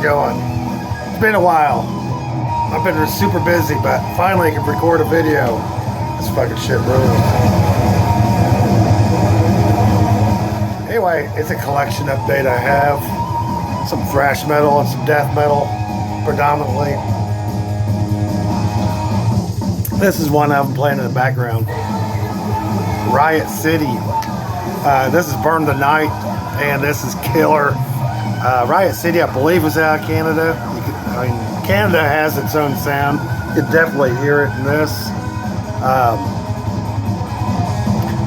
going? It's been a while. I've been super busy, but finally I can record a video. This fucking shit rules. Anyway, it's a collection update I have. Some thrash metal and some death metal, predominantly. This is one of them playing in the background. Riot City. This is Burn the Night, and this is Killer. Riot City, I believe, is out of Canada. Canada has its own sound. You can definitely hear it in this.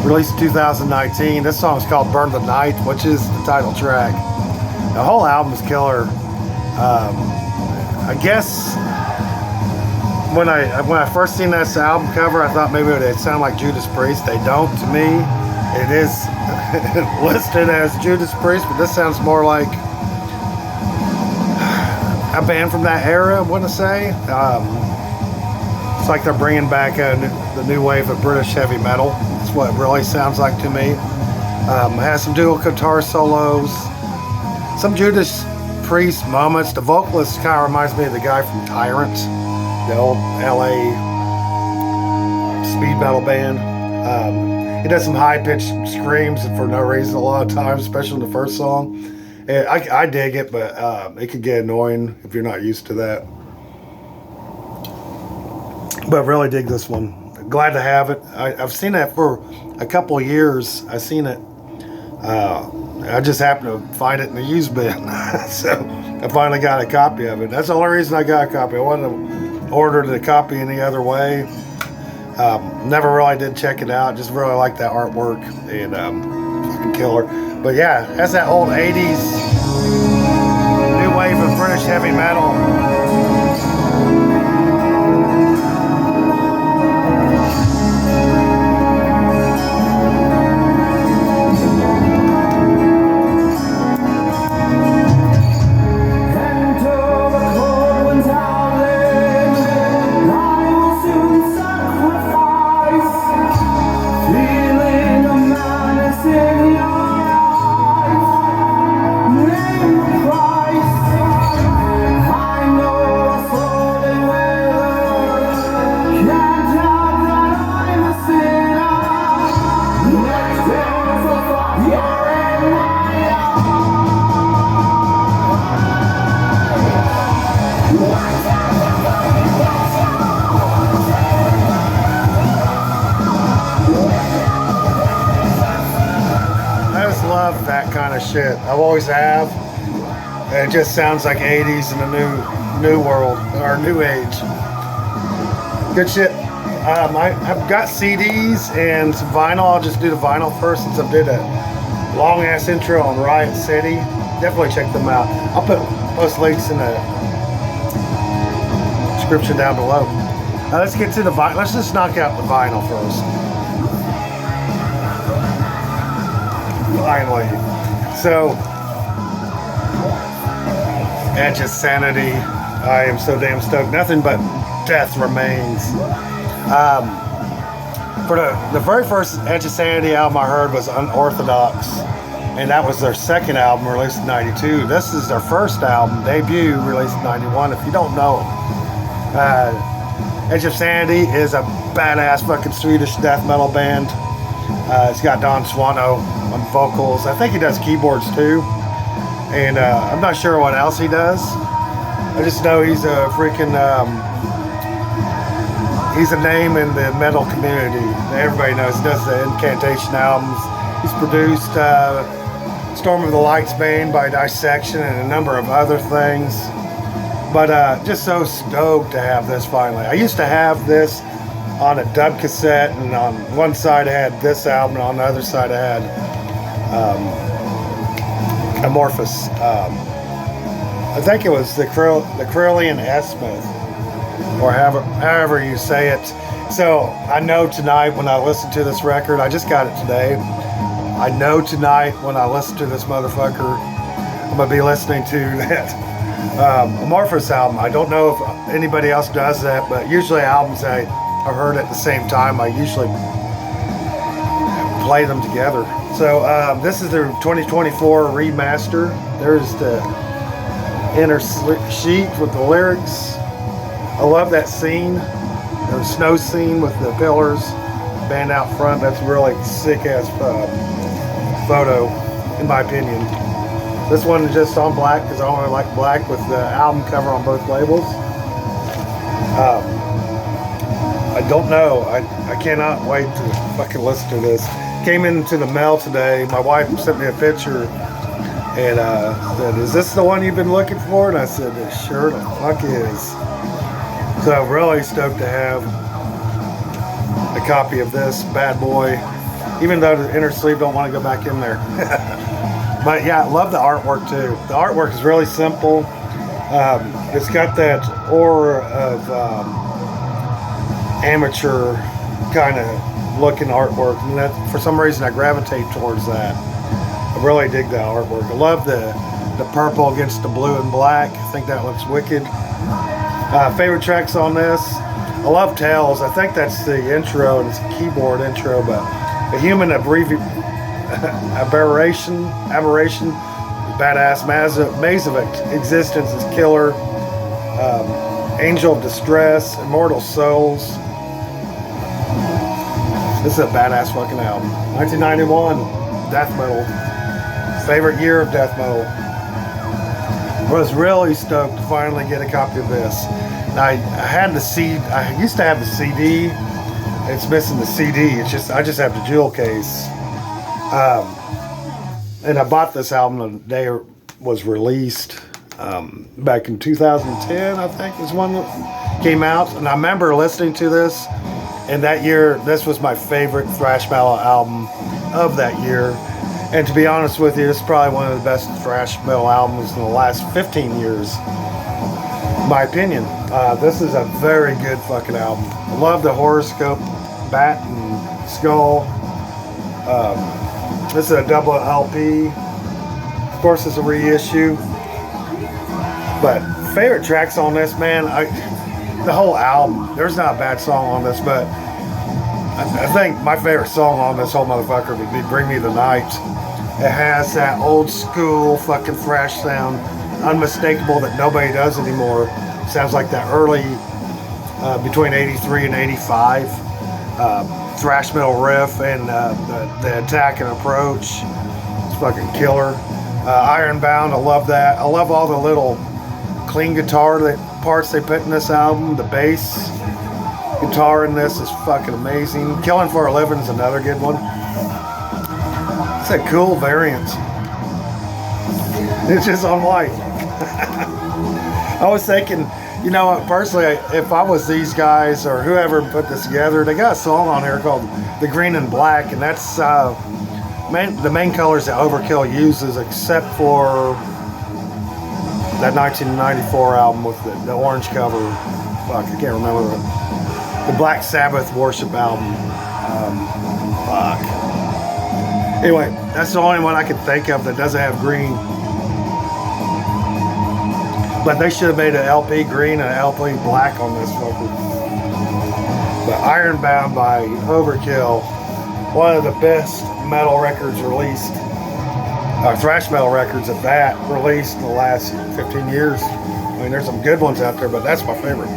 Released in 2019. This song is called Burn the Night, which is the title track. The whole album is killer. I guess when I first seen this album cover, I thought maybe they'd sound like Judas Priest. They don't to me. It is listed as Judas Priest, but this sounds more like a band from that era, I want to say. It's like they're bringing back the new wave of British heavy metal. That's what it really sounds like to me. It has some dual guitar solos, some Judas Priest moments. The vocalist kind of reminds me of the guy from Tyrant, the old LA speed metal band. He does some high-pitched screams for no reason a lot of times, especially in the first song. I dig it, but it can get annoying if you're not used to that. But really dig this one. Glad to have it. I've seen it for a couple of years. I've seen it. I just happened to find it in the used bin. So I finally got a copy of it. That's the only reason I got a copy. I wouldn't have ordered the copy any other way. Never really did check it out. Just really like that artwork, and fucking killer. But yeah, that's that old 80s new wave of British heavy metal. Love that kind of shit. I always have. It just sounds like 80s in the new world or new age. Good shit. I've got CDs and some vinyl. I'll just do the vinyl first since I did a long ass intro on Riot City. Definitely check them out. I'll post links in the description down below. Now let's get to the vinyl. Let's just knock out the vinyl first. Finally. So, Edge of Sanity. I am so damn stoked. Nothing but death remains. For the very first Edge of Sanity album I heard was Unorthodox, and that was their second album released in '92. This is their first album, debut, released in '91. If you don't know them, Edge of Sanity is a badass fucking Swedish death metal band. It's got Don Swano on vocals. I think he does keyboards too. And I'm not sure what else he does. I just know he's a freaking, he's a name in the metal community. Everybody knows he does the Incantation albums. He's produced Storm of the Light's Bane by Dissection and a number of other things. But just so stoked to have this finally. I used to have this on a dub cassette, and on one side I had this album, and on the other side I had Amorphous. I think it was the Carillion Esmith, or however you say it. So I know tonight when I listen to this record, I just got it today. I know tonight when I listen to this motherfucker, I'm gonna be listening to that Amorphous album. I don't know if anybody else does that, but usually albums I heard at the same time, I usually play them together. So this is their 2024 remaster. There's the inner sheet with the lyrics. I love that scene, the snow scene with the pillars, band out front. That's a really sick ass photo, in my opinion. This one is just on black because I only like black with the album cover on both labels. I don't know. I cannot wait to fucking listen to this. Came into the mail today. My wife sent me a picture and said, "Is this the one you've been looking for?" And I said, "It sure the fuck is." So I'm really stoked to have a copy of this bad boy, even though the inner sleeve don't want to go back in there. But yeah, I love the artwork too. The artwork is really simple. It's got that aura of amateur kind of looking artwork, and that for some reason I gravitate towards that. I really dig that artwork. I love the purple against the blue and black. I think that looks wicked. Favorite tracks on this, I love Tales. I think that's the intro, and it's a keyboard intro, but a human aberration, badass, maze of existence is killer. Angel of Distress, Immortal Souls. This is a badass fucking album. 1991, death metal. Favorite year of death metal. Was really stoked to finally get a copy of this. Now, I had the CD. I used to have the CD. It's missing the CD. I just have the jewel case. And I bought this album the day it was released. Back in 2010, I think is when it came out. And I remember listening to this. And that year, this was my favorite thrash metal album of that year. And to be honest with you, this is probably one of the best thrash metal albums in the last 15 years. In my opinion. This is a very good fucking album. I love the horoscope, bat and skull. This is a double LP. Of course, it's a reissue. But favorite tracks on this, man, the whole album. There's not a bad song on this, but I think my favorite song on this whole motherfucker would be Bring Me the Night. It has that old school fucking thrash sound, unmistakable, that nobody does anymore. Sounds like that early, between 83 and 85, thrash metal riff, and the attack and approach. It's fucking killer. Ironbound, I love that. I love all the little clean guitar parts they put in this album. The bass guitar in this is fucking amazing. Killing for a Living is another good one. It's a cool variant. It's just on white. I was thinking, you know, personally, if I was these guys or whoever put this together, they got a song on here called The Green and Black, and that's the main colors that Overkill uses, except for that 1994 album with the orange cover. Fuck, I can't remember the Black Sabbath Worship album. Fuck. Anyway, that's the only one I can think of that doesn't have green. But they should have made an LP green and an LP black on this fucker. But Ironbound by Overkill, one of the best metal records released, thrash metal records at that, released in the last 15 years. I mean, there's some good ones out there, but that's my favorite.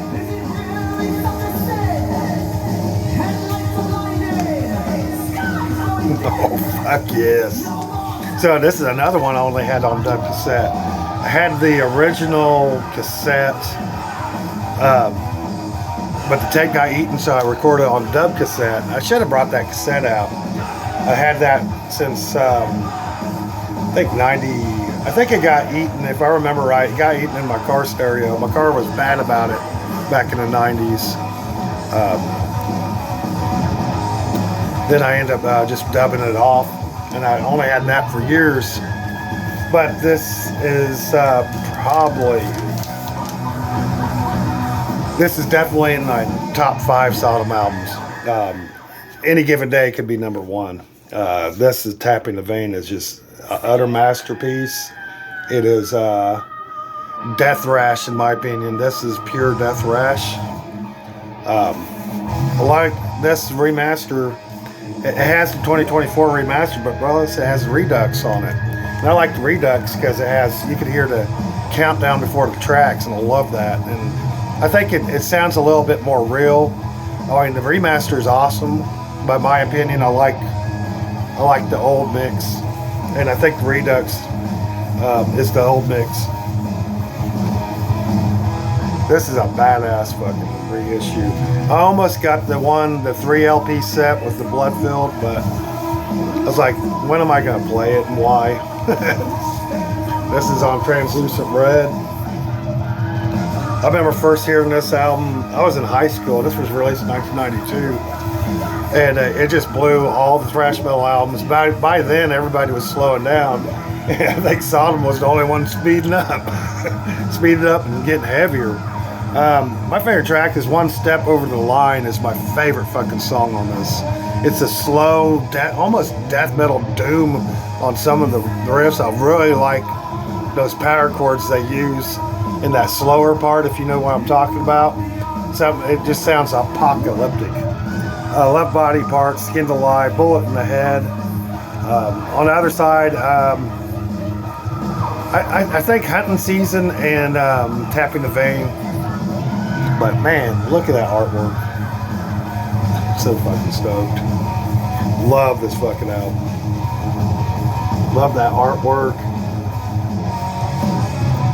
Oh, fuck yes. So this is another one I only had on dub cassette. I had the original cassette, but the tape got eaten, so I recorded it on dub cassette. I should have brought that cassette out. I had that since, I think 90, I think it got eaten, if I remember right, it got eaten in my car stereo. My car was bad about it back in the 90s. Then I ended up just dubbing it off, and I only had that for years. But this is this is definitely in my top 5 Sodom albums. Any given day could be number 1. This is Tapping the Vein is just an utter masterpiece. It is death thrash, in my opinion. This is pure death thrash. I like this remaster. It has the 2024 remaster, but bro, it has Redux on it. And I like the Redux because it has, you can hear the countdown before the tracks, and I love that. And I think it sounds a little bit more real. I mean, the remaster is awesome, but in my opinion, I like the old mix, and I think the Redux is the old mix. This is a badass fucking reissue. I almost got the 3 LP set with the blood filled, but I was like, when am I gonna play it and why? This is on Translucent Red. I remember first hearing this album, I was in high school. This was released in 1992. And it just blew all the thrash metal albums. By then, everybody was slowing down. I think Sodom was the only one speeding up. Speeding up and getting heavier. My favorite track is One Step Over the Line is my favorite fucking song on this. It's a slow, almost death metal doom on some of the riffs. I really like those power chords they use in that slower part, if you know what I'm talking about. So it just sounds apocalyptic. Left body part, Skinned Alive, Bullet in the Head. On the other side, I think Hunting Season and Tapping the Vein. But man, look at that artwork. So fucking stoked. Love this fucking album. Love that artwork.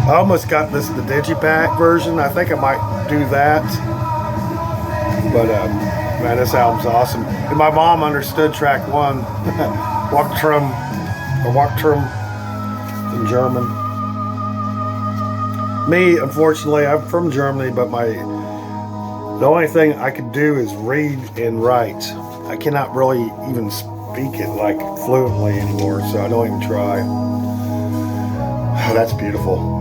I almost got the Digipack version. I think I might do that. But man, this album's awesome. And my mom understood track 1. Wachtrum in German. Me, unfortunately, I'm from Germany, but the only thing I can do is read and write. I cannot really even speak it like fluently anymore, so I don't even try. Oh, that's beautiful.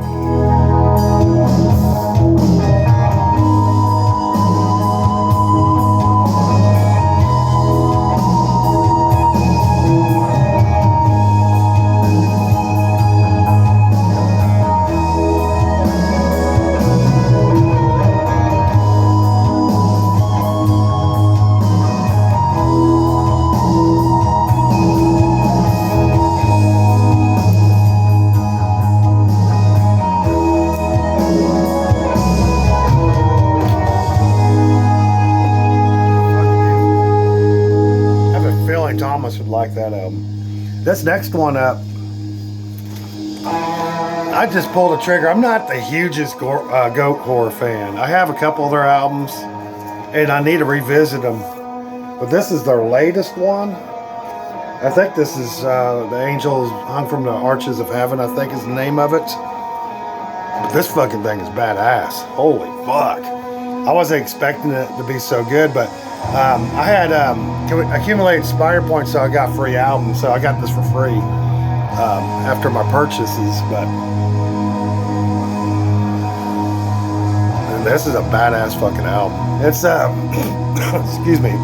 Would like that album. This next one up, I just pulled a trigger. I'm not the hugest Goatwhore fan. I have a couple of their albums and I need to revisit them, but this is their latest one. I think this is The Angels Hung from the Arches of Heaven, I think is the name of it. But this fucking thing is badass. Holy fuck. I wasn't expecting it to be so good, but I had accumulated Spire points, so I got free albums. So I got this for free after my purchases. But this is a badass fucking album. It's excuse me.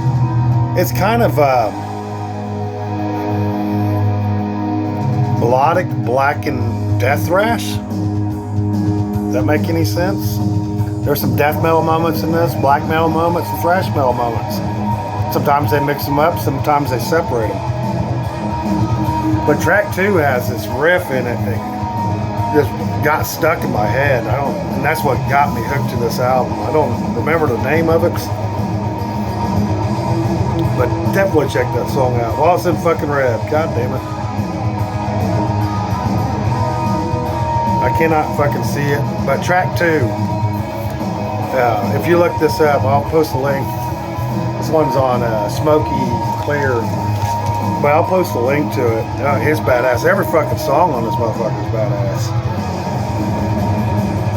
It's kind of melodic black and death thrash. Does that make any sense? There's some death metal moments in this, black metal moments, and thrash metal moments. Sometimes they mix them up, sometimes they separate them. But track 2 has this riff in it that just got stuck in my head. And that's what got me hooked to this album. I don't remember the name of it, but definitely check that song out. While it's in fucking red, god damn it. I cannot fucking see it, but track 2. If you look this up, I'll post a link. This one's on Smoky Clear, but I'll post a link to it. It's badass. Every fucking song on this motherfucker is badass.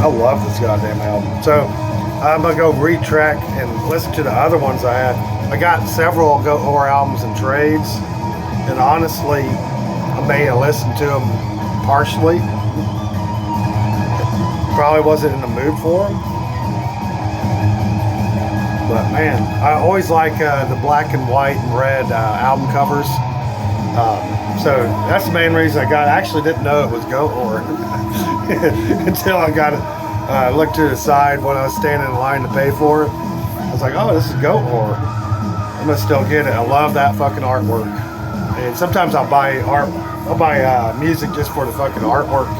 I love this goddamn album. So I'm gonna go retrack and listen to the other ones I had. I got several Goatwhore albums and trades, and honestly, I may have listened to them partially. Probably wasn't in the mood for them. But man, I always like the black and white and red album covers. So that's the main reason I got it. I actually didn't know it was Goatwhore until I got it. Looked to the side when I was standing in line to pay for it. I was like, oh, this is Goatwhore. I'm gonna still get it. I love that fucking artwork. And sometimes I'll buy music just for the fucking artwork.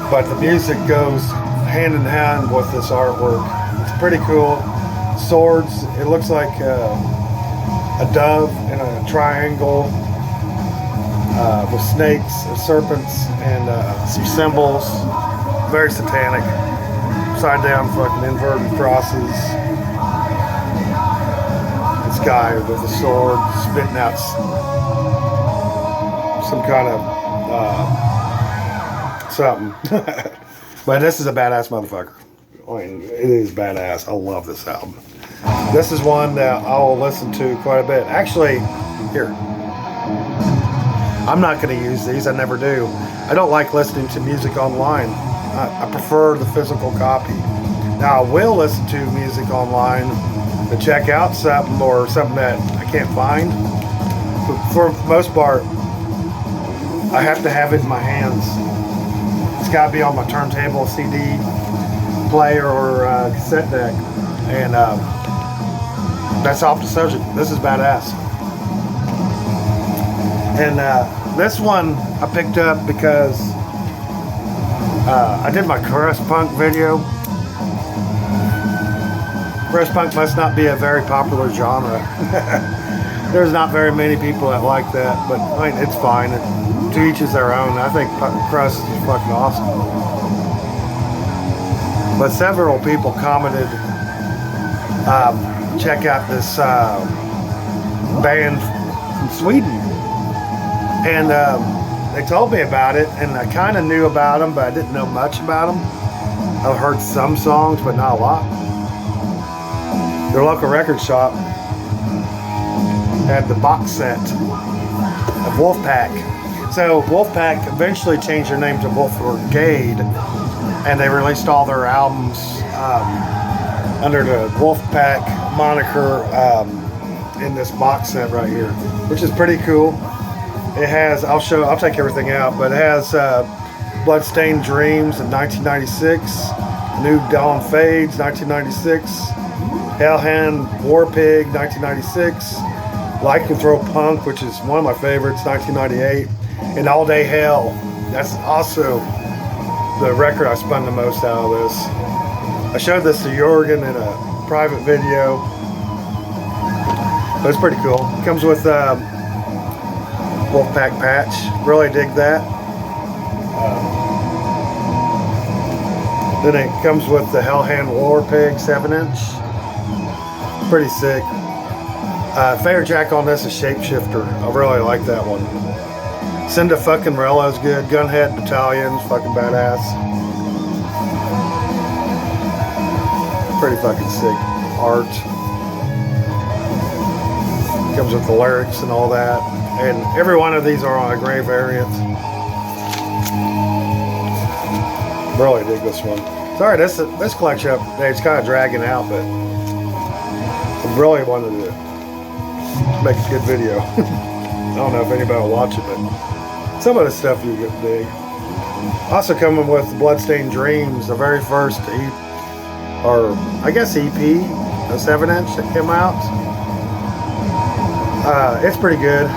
but the music goes hand in hand with this artwork. It's pretty cool. Swords, it looks like a dove in a triangle with snakes, serpents, and some symbols. Very satanic. Upside down fucking inverted crosses. This guy with a sword spitting out some kind of something. But this is a badass motherfucker. I mean, it is badass. I love this album. This is one that I will listen to quite a bit. Actually, here. I'm not going to use these. I never do. I don't like listening to music online. I prefer the physical copy. Now, I will listen to music online to check out something or something that I can't find. But for the most part, I have to have it in my hands. It's got to be on my turntable, CD player, or cassette deck. And that's off the subject. This is badass. And this one I picked up because I did my crust punk video. Crust punk must not be a very popular genre. There's not very many people that like that, but I mean, it's fine. To each is their own. I think crust is fucking awesome. But several people commented, check out this band from Sweden. And they told me about it, and I kind of knew about them, but I didn't know much about them. I've heard some songs, but not a lot. Their local record shop had the box set of Wolfpack. So Wolfpack eventually changed their name to Wolfpack, and they released all their albums under the Wolfpack moniker in this box set right here, which is pretty cool. It has, I'll take everything out, but it has Bloodstained Dreams in 1996, New Dawn Fades 1996, Hellhound Warpig 1996, Lycanthrope Punk, which is one of my favorites, 1998, and All Day Hell. That's also the record I spun the most out of this. I showed this to Jorgen in a private video, but it's pretty cool. It comes with Wolfpack patch. Really dig that. Then it comes with the Hellhound Warpig 7-inch. Pretty sick. Favorite track on this is Shapeshifter. I really like that one. Cinda fucking Rello's good. Gunhead Battalion's fucking badass. Pretty fucking sick art. Comes with the lyrics and all that. And every one of these are on a gray variant. Really dig this one. Sorry, this collection update is kind of dragging out, but I really wanted to make a good video. I don't know if anybody will watch it, but some of the stuff you get dig. Also coming with Bloodstained Dreams, the very first EP, or I guess EP, a 7-inch that came out. It's pretty good.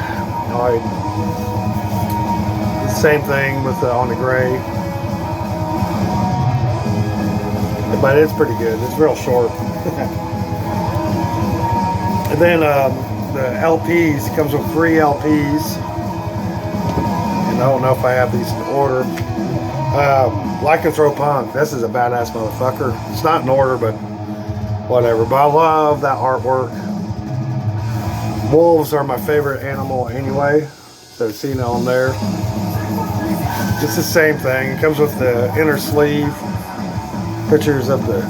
Same thing with on the gray, but it's pretty good. It's real short. And then the LPs, it comes with 3 LPs, and I don't know if I have these in order. Lycanthrope Punk, this is a badass motherfucker. It's not in order, but whatever. But I love that artwork. Wolves are my favorite animal anyway, so seeing it on there. It's the same thing. It comes with the inner sleeve, pictures of the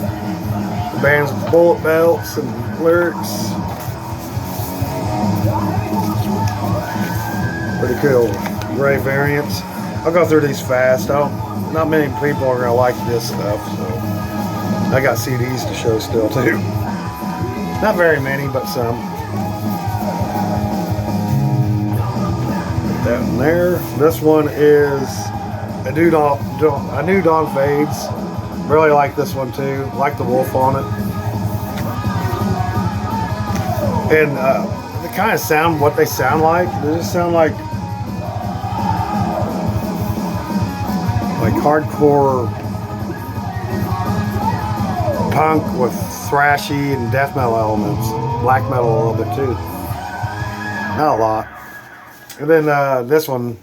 bands with bullet belts and lyrics. Pretty cool. Gray variants. I'll go through these fast. Not many people are gonna like this stuff, so I got CDs to show still too. Not very many, but some. Put that in there. This one is a New Dawn Fades. Really like this one too. Like the wolf on it. And the kind of sound, what they sound like, they just sound like like hardcore punk with thrashy and death metal elements, black metal a little bit too. Not a lot. And then this one,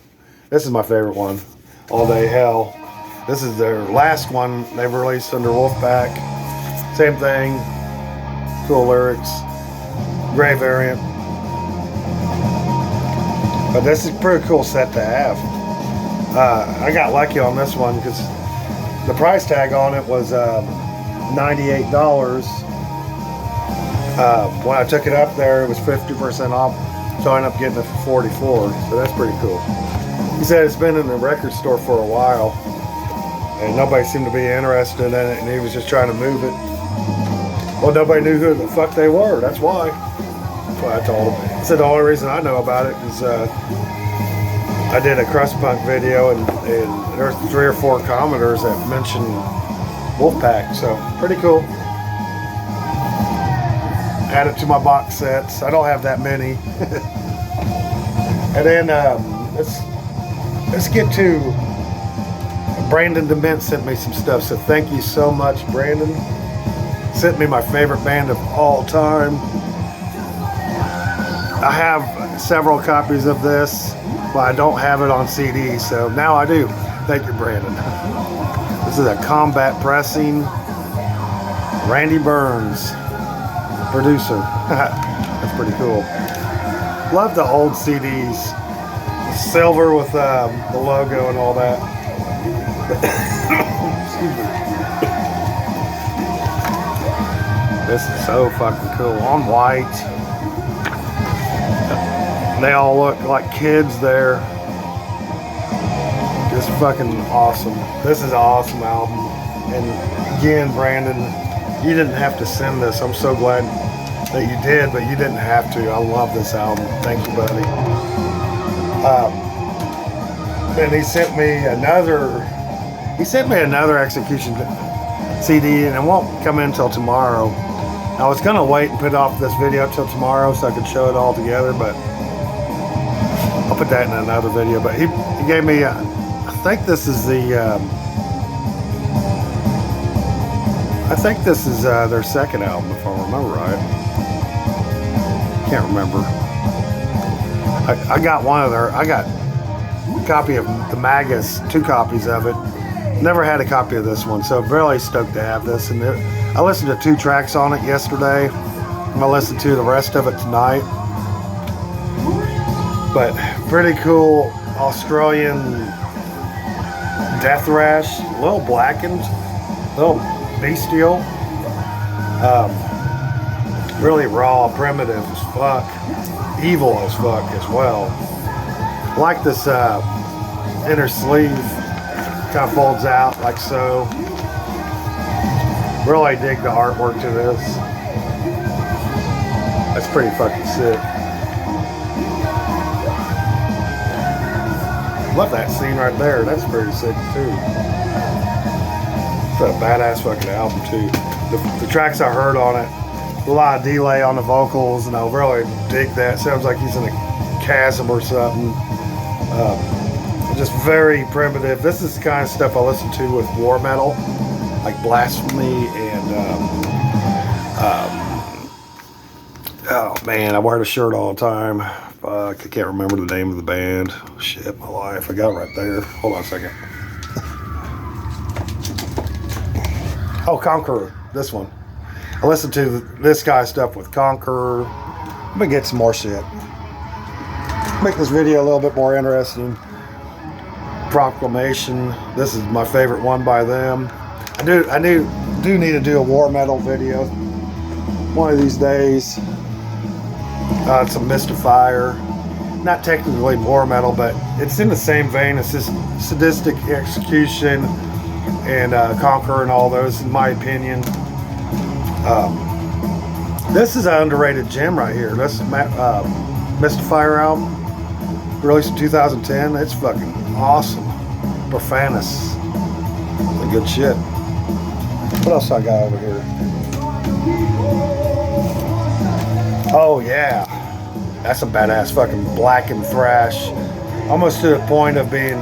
this is my favorite one, All Day Hell. This is their last one they've released under Wolfpack. Same thing, cool lyrics, gray variant. But this is a pretty cool set to have. I got lucky on this one because the price tag on it was $98. When I took it up there, it was 50% off, so I ended up getting it for $44. So that's pretty cool. He said it's been in the record store for a while, and nobody seemed to be interested in it, and he was just trying to move it. Well, nobody knew who the fuck they were. That's why. That's what I told him. I said the only reason I know about it is I did a crust punk video, and there's 3 or 4 commenters that mentioned Wolfpack, so pretty cool. Add it to my box sets. I don't have that many. And then let's get to Brandon DeMint sent me some stuff, so thank you so much, Brandon. Sent me my favorite band of all time. I have several copies of this, but I don't have it on CD, so now I do. Thank you, Brandon. This is a combat pressing. Randy Burns, producer. That's pretty cool. Love the old CDs. Silver with the logo and all that. Excuse me. This is so fucking cool. On white. They all look like kids there. Just fucking awesome. This is an awesome album. And again, Brandon, you didn't have to send this. I'm so glad that you did, but you didn't have to. I love this album. Thank you, buddy. And he sent me another Execution CD, and it won't come in until tomorrow. I was gonna wait and put off this video till tomorrow so I could show it all together, but I'll put that in another video. But he gave me, I think this is their second album, if I remember right. Can't remember. I got I got a copy of the Magus, 2 copies of it. Never had a copy of this one, so really stoked to have this. And I listened to 2 tracks on it yesterday. I'm gonna listen to the rest of it tonight. But pretty cool Australian death thrash, a little blackened, a little bestial, really raw, primitive as fuck, evil as fuck as well. I like this inner sleeve, kind of folds out like so. Really dig the artwork to this. That's pretty fucking sick. Love that scene right there. That's pretty sick too. It's a badass fucking album too. The tracks I heard on it, a lot of delay on the vocals, and I really dig that. Sounds like he's in a chasm or something. Just very primitive. This is the kind of stuff I listen to with war metal, like Blasphemy and oh man, I wear the shirt all the time. Fuck, I can't remember the name of the band. Shit, my life. I got it right there. Hold on a second. Oh, Conqueror. This one. I listened to this guy's stuff with Conqueror. I'm gonna get some more shit. Make this video a little bit more interesting. Proclamation. This is my favorite one by them. I do need to do a war metal video one of these days. It's a Mystifier. Not technically war metal, but it's in the same vein as this Sadistic Execution and Conqueror and all those, in my opinion. This is an underrated gem right here. This is Mystifier album, released in 2010. It's fucking awesome. Profanus. Good shit. What else I got over here? Oh yeah, that's a badass fucking blackened thrash, almost to the point of being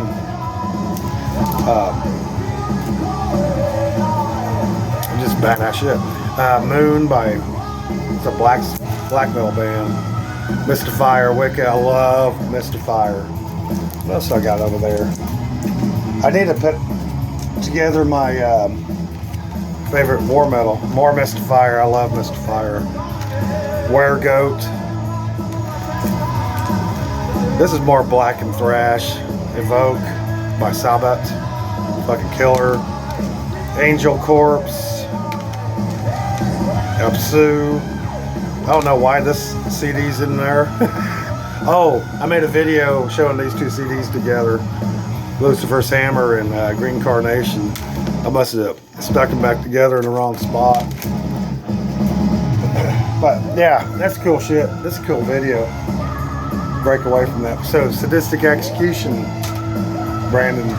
Just badass shit. Moon by, it's a black metal band. Mystifier, Wicca, I love Mystifier. What else I got over there? I need to put together my favorite war metal. More Mystifier, I love Mystifier. Weregoat. This is more black and thrash. Evoke by Sabat. Fucking killer. Angel Corpse. Upsu. I don't know why this CD's in there. Oh, I made a video showing these two CDs together. Lucifer's Hammer and Green Carnation. I must have stuck them back together in the wrong spot. But yeah, that's cool shit. This is a cool video. Break away from that. So Sadistic Execution, Brandon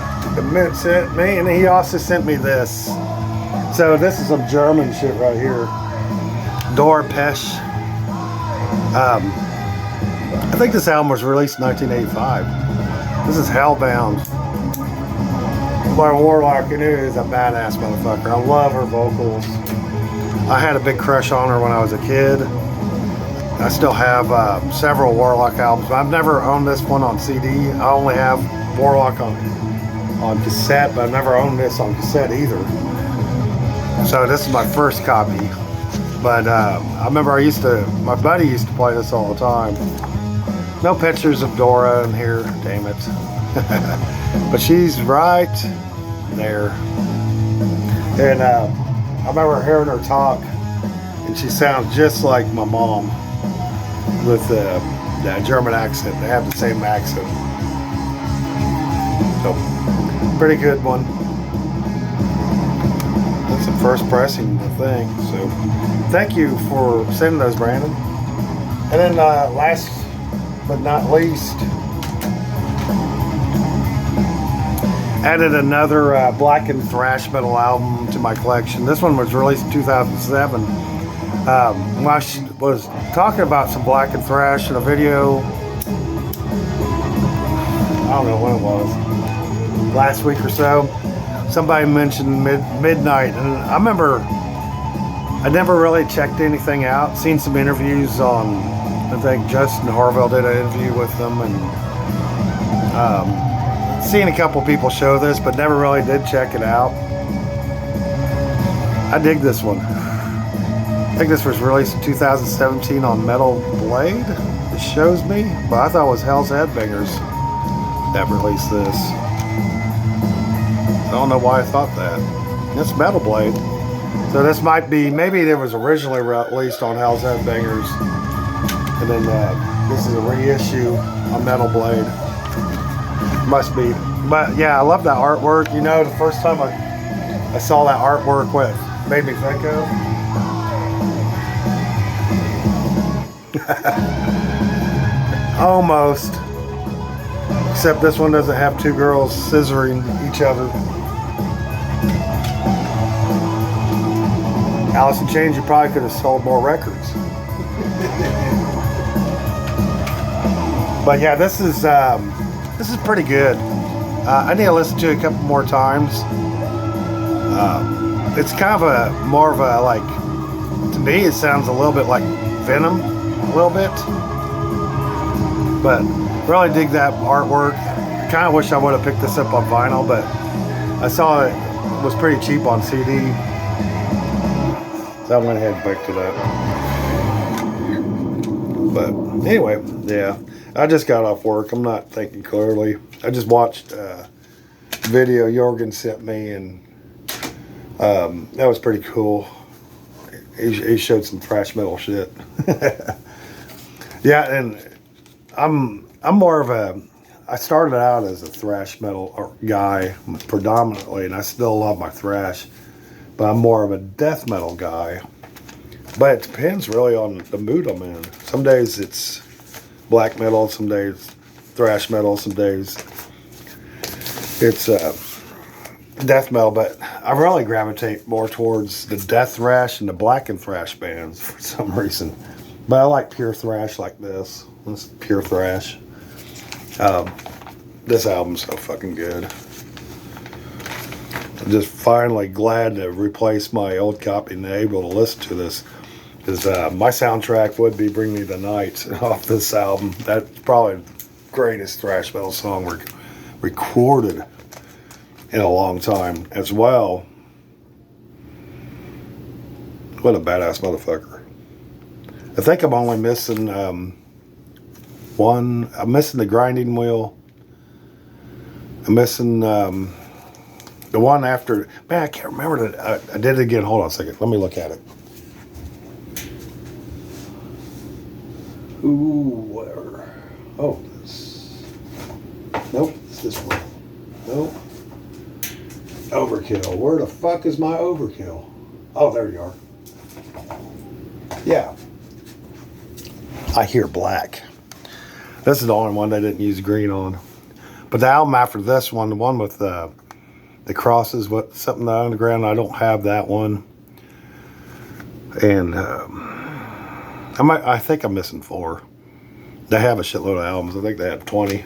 sent me, and he also sent me this. So this is some German shit right here. Dorpesh. I think this album was released in 1985. This is Hellbound by Warlock, and it is a badass motherfucker. I love her vocals. I had a big crush on her when I was a kid. I still have several Warlock albums. I've never owned this one on CD. I only have Warlock on cassette, but I've never owned this on cassette either. So this is my first copy. But I remember my buddy used to play this all the time. No pictures of Dora in here, damn it. But she's right there. And I remember hearing her talk, and she sounds just like my mom with that German accent. They have the same accent. So, pretty good one. That's the first pressing, I think. So, thank you for sending those, Brandon. And then last but not least, added another black and thrash metal album to my collection. This one was released in 2007. When I was talking about some black and thrash in a video, I don't know when it was, last week or so, somebody mentioned Midnight, and I remember I never really checked anything out. Seen some interviews on, I think Justin Harville did an interview with them, and seen a couple people show this, but never really did check it out. I dig this one. I think this was released in 2017 on Metal Blade. It shows me, but I thought it was Hell's Headbangers that released this. I don't know why I thought that. It's Metal Blade. So this might be, maybe it was originally released on Hell's Headbangers, and then this is a reissue on Metal Blade. Must be. But yeah, I love that artwork. You know, the first time I saw that artwork, what it made me think of? Almost. Except this one doesn't have two girls scissoring each other. Alice in Chains, you probably could have sold more records. But yeah, this is pretty good. I need to listen to it a couple more times. It's kind of more of a, like, to me it sounds a little bit like Venom, a little bit. But really dig that artwork. I kind of wish I would have picked this up on vinyl, but I saw it was pretty cheap on CD. So I went ahead and picked it up. But anyway, yeah. I just got off work. I'm not thinking clearly. I just watched a video Jorgen sent me, and that was pretty cool. He showed some thrash metal shit. Yeah, and I'm more of a, I started out as a thrash metal guy predominantly, and I still love my thrash, but I'm more of a death metal guy. But it depends really on the mood I'm in. Some days it's black metal, some days thrash metal, some days it's death metal, but I really gravitate more towards the death thrash and the black and thrash bands for some reason. But I like pure thrash like this. This is pure thrash. This album's so fucking good. I'm just finally glad to replace my old copy and able to listen to this. Because my soundtrack would be Bring Me the Night off this album. That's probably the greatest thrash metal song recorded in a long time as well. What a badass motherfucker. I think I'm only missing one. I'm missing the grinding wheel. I'm missing the one after. Man, I can't remember that. I did it again. Hold on a second. Let me look at it. Ooh, whatever. Oh, this. Nope, it's this one. Nope. Overkill. Where the fuck is my Overkill? Oh, there you are. Yeah. I Hear Black. This is the only one they didn't use green on. But the album after this one, the one with the crosses, with something underground, I don't have that one. And I think I'm missing 4. They have a shitload of albums. I think they had 20,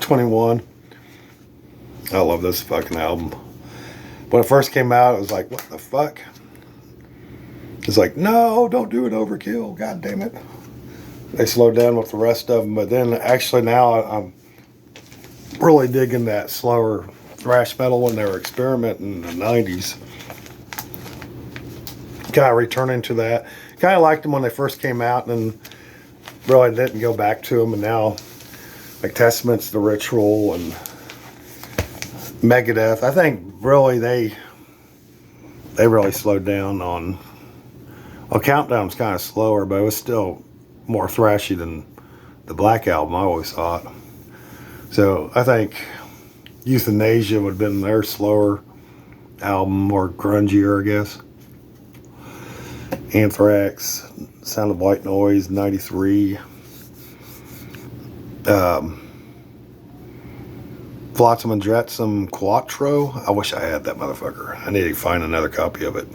21. I love this fucking album. When it first came out, it was like, what the fuck? It's like, no, don't do it, Overkill. God damn it. They slowed down with the rest of them. But then actually now I'm really digging that slower thrash metal when they were experimenting in the 90s. Kind of returning to that. Kind of liked them when they first came out and really didn't go back to them. And now, like Testament's The Ritual and Megadeth, I think really they really slowed down on. Well, Countdown's kind of slower, but it was still more thrashy than the Black Album, I always thought. So I think Euthanasia would have been their slower album, more grungier, I guess. Anthrax, Sound of White Noise, 93. Flotsam and Jetsam Quattro. I wish I had that motherfucker. I need to find another copy of it.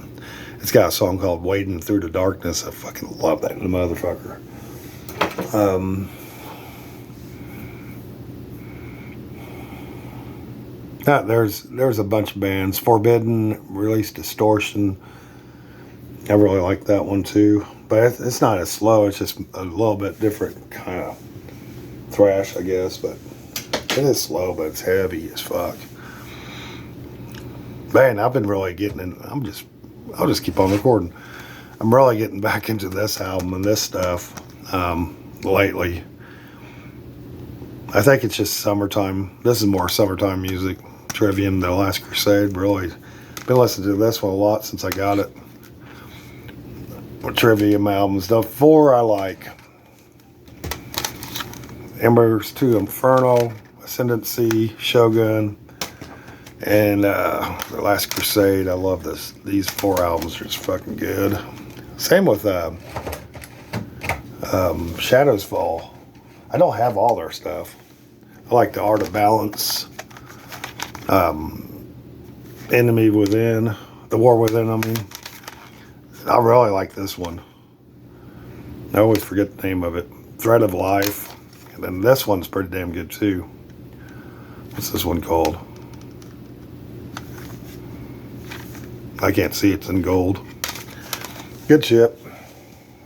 It's got a song called Wading Through the Darkness. I fucking love that motherfucker. There's a bunch of bands. Forbidden released Distortion. I really like that one too. But it's not as slow. It's just a little bit different kind of thrash, I guess. But it is slow, but it's heavy as fuck. Man, I've been really getting in. I'll just keep on recording. I'm really getting back into this album and this stuff lately. I think it's just summertime. This is more summertime music. Trivium, The Last Crusade. Really been listening to this one a lot since I got it. Trivium albums. The 4 I like. Embers to Inferno, Ascendancy, Shogun, and The Last Crusade. I love this. These 4 albums are just fucking good. Same with Shadows Fall. I don't have all their stuff. I like The Art of Balance, Enemy Within, The War Within, I mean. I really like this one. I always forget the name of it. Thread of Life. And then this one's pretty damn good too. What's this one called? I can't see, it's in gold. Good shit.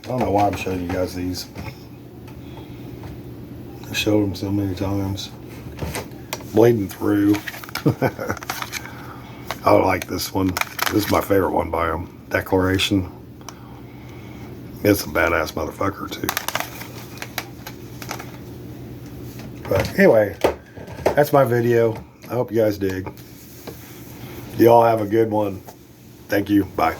I don't know why I'm showing you guys these. I showed them so many times. Bleeding Through. I like this one. This is my favorite one by them. Declaration. It's a badass motherfucker too. But anyway, that's my video. I hope you guys dig. You all have a good one. Thank you. Bye.